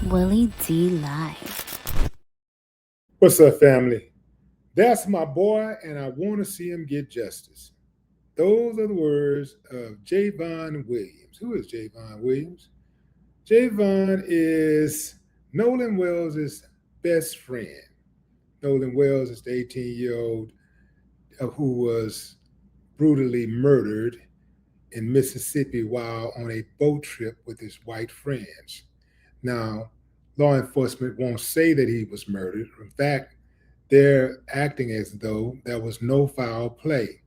Willie D Live. What's up, family? That's my boy, and I want to see him get justice. Those are the words of Jayvon Williams. Who is Jayvon Williams? Jayvon is Nolan Wells' best friend. Nolan Wells is the 18-year-old who was brutally murdered in Mississippi while on a boat trip with his white friends. Now, law enforcement won't say that he was murdered. In fact, they're acting as though there was no foul play.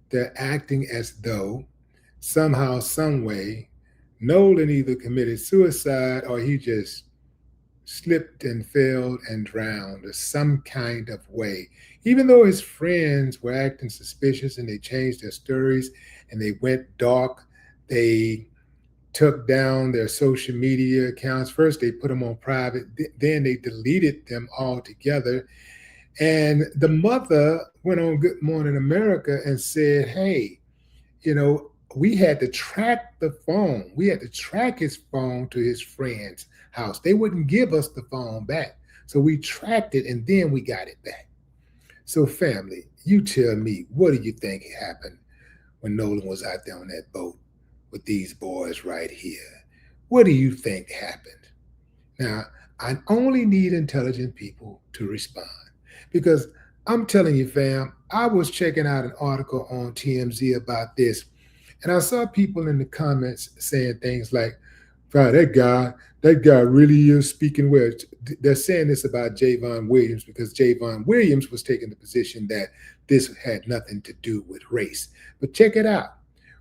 They're acting as though somehow, some way, Nolan either committed suicide or he just slipped and fell and drowned or some kind of way. Even though his friends were acting suspicious and they changed their stories and they went dark, they took down their social media accounts. First, they put them on private, then they deleted them altogether. And the mother went on Good Morning America and said, hey, we had to track the phone. We had to track his phone to his friend's house. They wouldn't give us the phone back. So we tracked it and then we got it back. So family, you tell me, what do you think happened when Nolan was out there on that boat with these boys right here? What do you think happened? Now, I only need intelligent people to respond because I'm telling you, fam, I was checking out an article on TMZ about this, and I saw people in the comments saying things like, wow, that guy really is speaking well. They're saying this about Jayvon Williams because Jayvon Williams was taking the position that this had nothing to do with race. But check it out.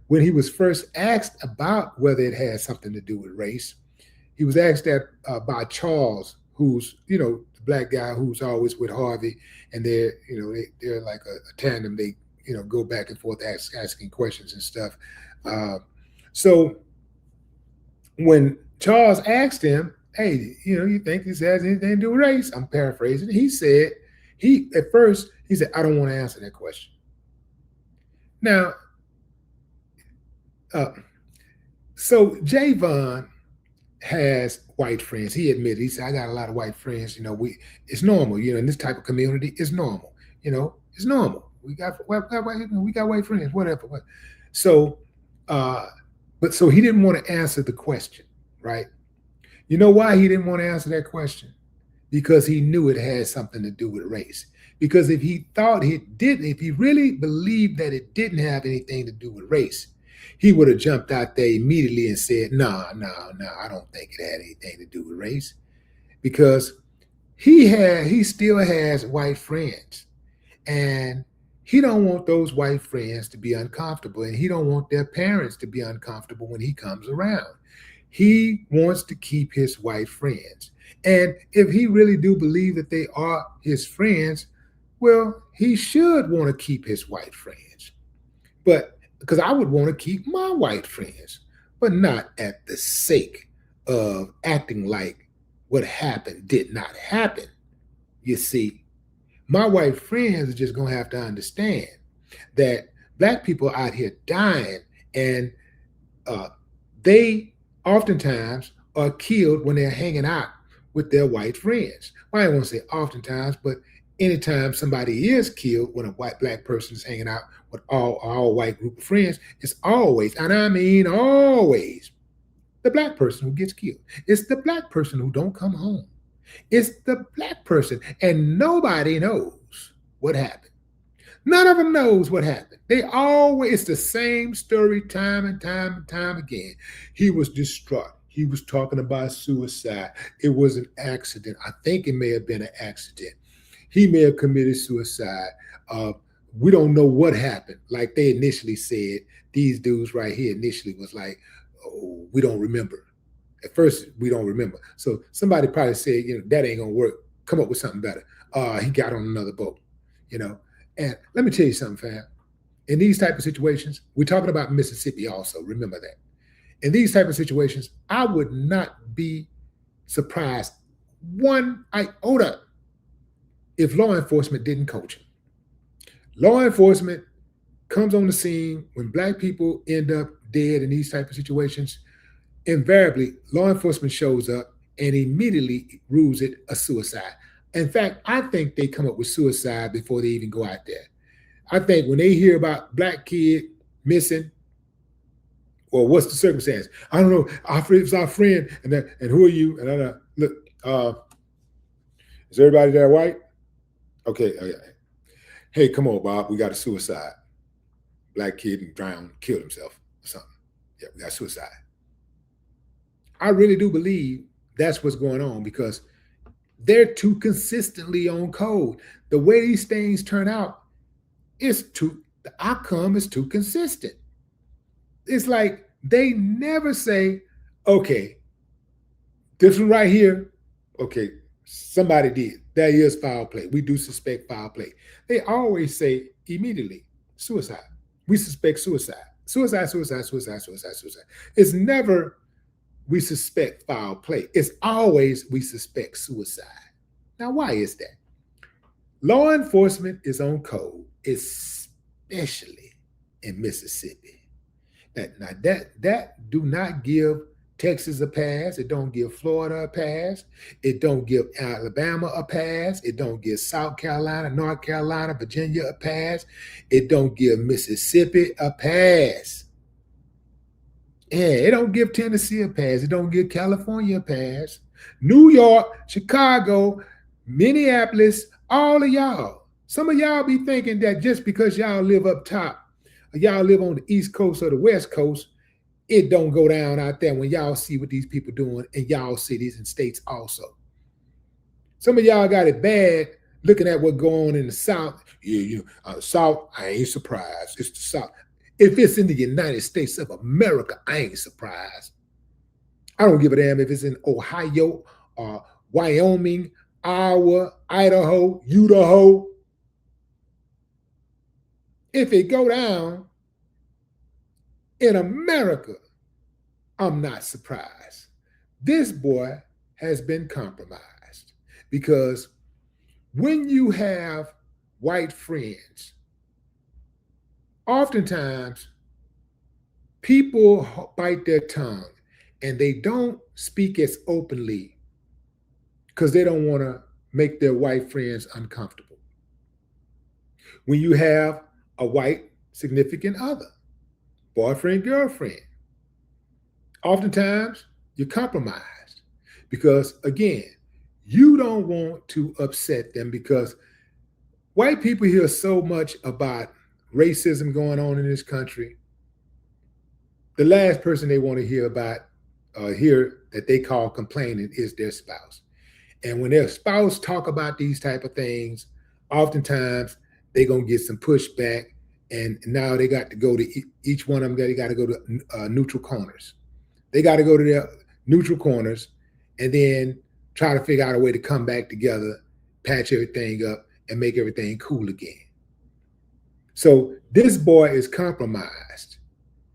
When he was first asked about whether it had something to do with race, he was asked that by Charles, who's, the black guy who's always with Harvey, and they're like a tandem. They, go back and forth asking questions and stuff. So when Charles asked him, hey, you think this has anything to do with race? I'm paraphrasing. He said, at first, he said, I don't want to answer that question. Now, so Jayvon has white friends. He admitted, he said, I got a lot of white friends. It's normal, in this type of community, it's normal. It's normal. We got white friends, whatever. So, so he didn't want to answer the question, right? You know why he didn't want to answer that question? Because he knew it had something to do with race. Because if he thought it didn't, if he really believed that it didn't have anything to do with race, he would have jumped out there immediately and said, no, I don't think it had anything to do with race. Because he still has white friends. And he don't want those white friends to be uncomfortable. And he don't want their parents to be uncomfortable when he comes around. He wants to keep his white friends. And if he really do believe that they are his friends, well, he should want to keep his white friends. But because I would want to keep my white friends, but not at the sake of acting like what happened did not happen. You see, my white friends are just going to have to understand that black people out here dying, and they oftentimes are killed when they're hanging out with their white friends. Well, I don't want to say oftentimes, but anytime somebody is killed when a black person is hanging out with all white group of friends, it's always, and I mean always, the black person who gets killed. It's the black person who don't come home. It's the black person, and nobody knows what happened. None of them knows what happened. It's the same story time and time again. He was distraught. He was talking about suicide. It was an accident. I think it may have been an accident. He may have committed suicide. We don't know what happened. Like they initially said, these dudes right here initially was like, oh, we don't remember. At first, we don't remember. So somebody probably said, that ain't going to work. Come up with something better. He got on another boat, And let me tell you something, fam. In these type of situations, we're talking about Mississippi also. Remember that. In these type of situations, I would not be surprised one iota if law enforcement didn't coach him. Law enforcement comes on the scene when black people end up dead in these type of situations. Invariably, law enforcement shows up and immediately rules it a suicide. In fact, I think they come up with suicide before they even go out there. I think when they hear about black kid missing, or what's the circumstance? I don't know. It's our friend, and who are you? And I look, is everybody there white? Okay. Hey, come on, Bob. We got a suicide. Black kid and drowned, killed himself or something. Yeah, we got suicide. I really do believe that's what's going on because they're too consistently on code. The way these things turn out the outcome is too consistent. It's like they never say, okay, this one right here, okay, somebody did. That is foul play. We do suspect foul play. They always say immediately, suicide. We suspect suicide. Suicide. It's never we suspect foul play. It's always we suspect suicide. Now, why is that? Law enforcement is on code, especially in Mississippi. Now that do not give Texas a pass. It don't give Florida a pass. It don't give Alabama a pass. It don't give South Carolina, North Carolina, Virginia a pass. It don't give Mississippi a pass. Yeah, it don't give Tennessee a pass. It don't give California a pass. New York, Chicago, Minneapolis, all of y'all. Some of y'all be thinking that just because y'all live up top, or y'all live on the East Coast or the West Coast, it don't go down out there when y'all see what these people doing in y'all cities and states also. Some of y'all got it bad looking at what's going on in the South. Yeah, South, I ain't surprised. It's the South. If it's in the United States of America, I ain't surprised. I don't give a damn if it's in Ohio or Wyoming, Iowa, Idaho, Utah. If it go down in America, I'm not surprised. This boy has been compromised because when you have white friends, oftentimes people bite their tongue and they don't speak as openly because they don't want to make their white friends uncomfortable. When you have a white significant other, boyfriend, girlfriend, oftentimes you're compromised because, again, you don't want to upset them because white people hear so much about racism going on in this country. The last person they want to hear about, hear that they call complaining is their spouse. And when their spouse talk about these type of things, oftentimes they're going to get some pushback. And now they got to go to each one of them. They got to go to neutral corners. They got to go to their neutral corners and then try to figure out a way to come back together, patch everything up, and make everything cool again. So this boy is compromised.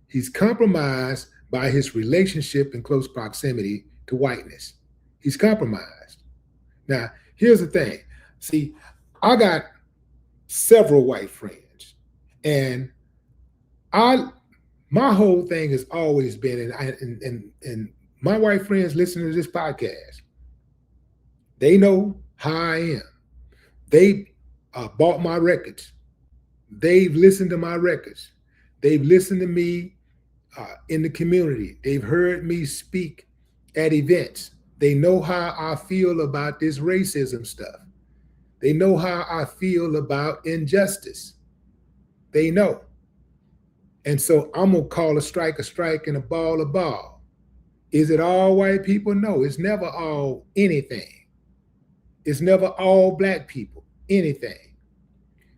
He's compromised by his relationship in close proximity to whiteness. He's compromised. Now, here's the thing. See, I got several white friends. And my whole thing has always been, and my white friends listening to this podcast, they know how I am. They bought my records. They've listened to my records. They've listened to me in the community. They've heard me speak at events. They know how I feel about this racism stuff. They know how I feel about injustice. They know. And so I'm going to call a strike, and a ball. Is it all white people? No, it's never all anything. It's never all black people, anything.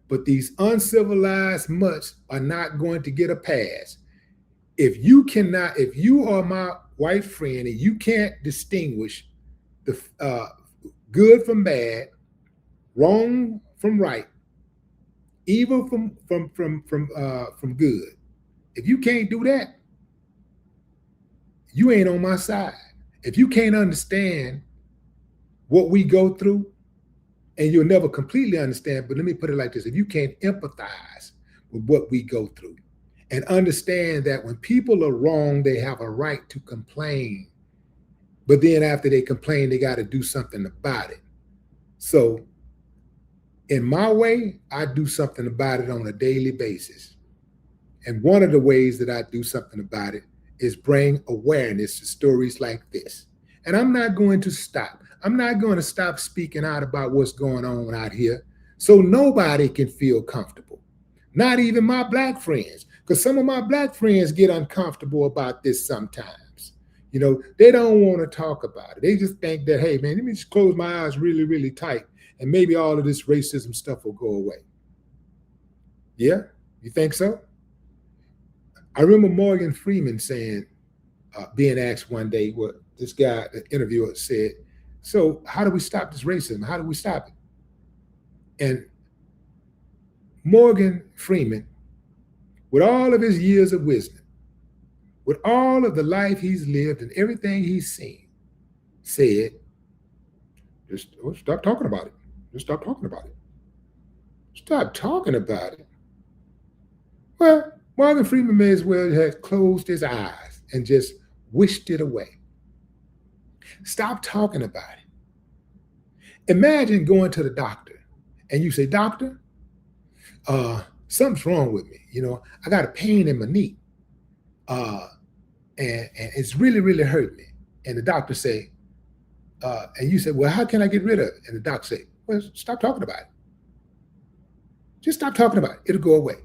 But these uncivilized mutts are not going to get a pass. If you are my white friend and you can't distinguish the good from bad, wrong from right, evil from good. If you can't do that, you ain't on my side. If you can't understand what we go through, and you'll never completely understand, but let me put it like this. If you can't empathize with what we go through and understand that when people are wrong, they have a right to complain But then after they complain, they got to do something about it. So in my way, I do something about it on a daily basis. And one of the ways that I do something about it is bring awareness to stories like this. And I'm not going to stop. I'm not going to stop speaking out about what's going on out here so nobody can feel comfortable. Not even my black friends, because some of my black friends get uncomfortable about this sometimes. You know, they don't want to talk about it. They just think that, hey, man, let me just close my eyes really, really tight and maybe all of this racism stuff will go away. Yeah? You think so? I remember Morgan Freeman saying, being asked one day what this guy, the interviewer, said, so how do we stop this racism? How do we stop it? And Morgan Freeman, with all of his years of wisdom, with all of the life he's lived and everything he's seen, said, just stop talking about it. Just stop talking about it. Stop talking about it. Well, Morgan Freeman may as well have closed his eyes and just wished it away. Stop talking about it. Imagine going to the doctor and you say, doctor, something's wrong with me. You know, I got a pain in my knee. And it's really, really hurting me. And the doctor say, and you say, well, how can I get rid of it? And the doctor say, well, stop talking about it. Just stop talking about it. It'll go away.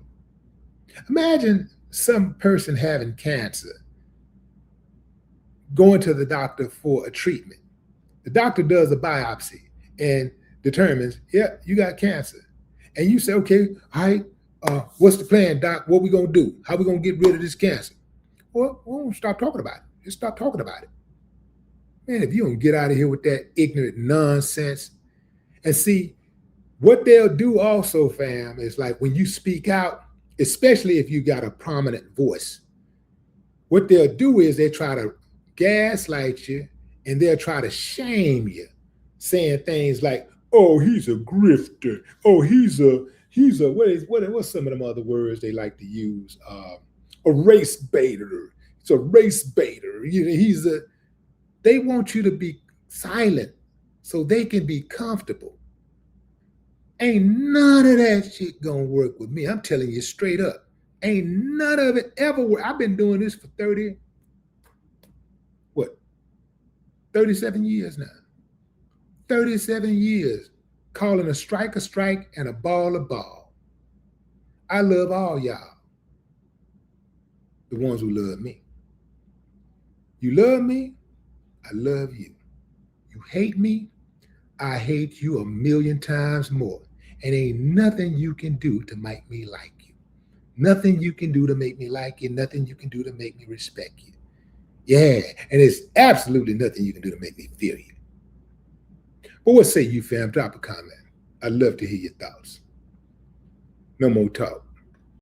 Imagine some person having cancer going to the doctor for a treatment. The doctor does a biopsy and determines, yeah, you got cancer. And you say, okay, all right, what's the plan, doc? What we gonna do? How we gonna get rid of this cancer? Well, we won't stop talking about it. Just stop talking about it. Man, if you don't get out of here with that ignorant nonsense. And see, what they'll do also, fam, is like when you speak out, especially if you got a prominent voice, what they'll do is they try to gaslight you and they'll try to shame you, saying things like, oh, he's a grifter. Oh, he's a what's some of them other words they like to use? A race baiter. It's a race baiter. You know, they want you to be silent so they can be comfortable. Ain't none of that shit gonna work with me. I'm telling you straight up. Ain't none of it ever work. I've been doing this for 37 years now. 37 years calling a strike and a ball a ball. I love all y'all. The ones who love me. You love me, I love you. You hate me, I hate you 1,000,000 times more. And ain't nothing you can do to make me like you. Nothing you can do to make me like you. Nothing you can do to make me respect you. Yeah, and it's absolutely nothing you can do to make me fear you. But what say you, fam? Drop a comment. I'd love to hear your thoughts. No more talk.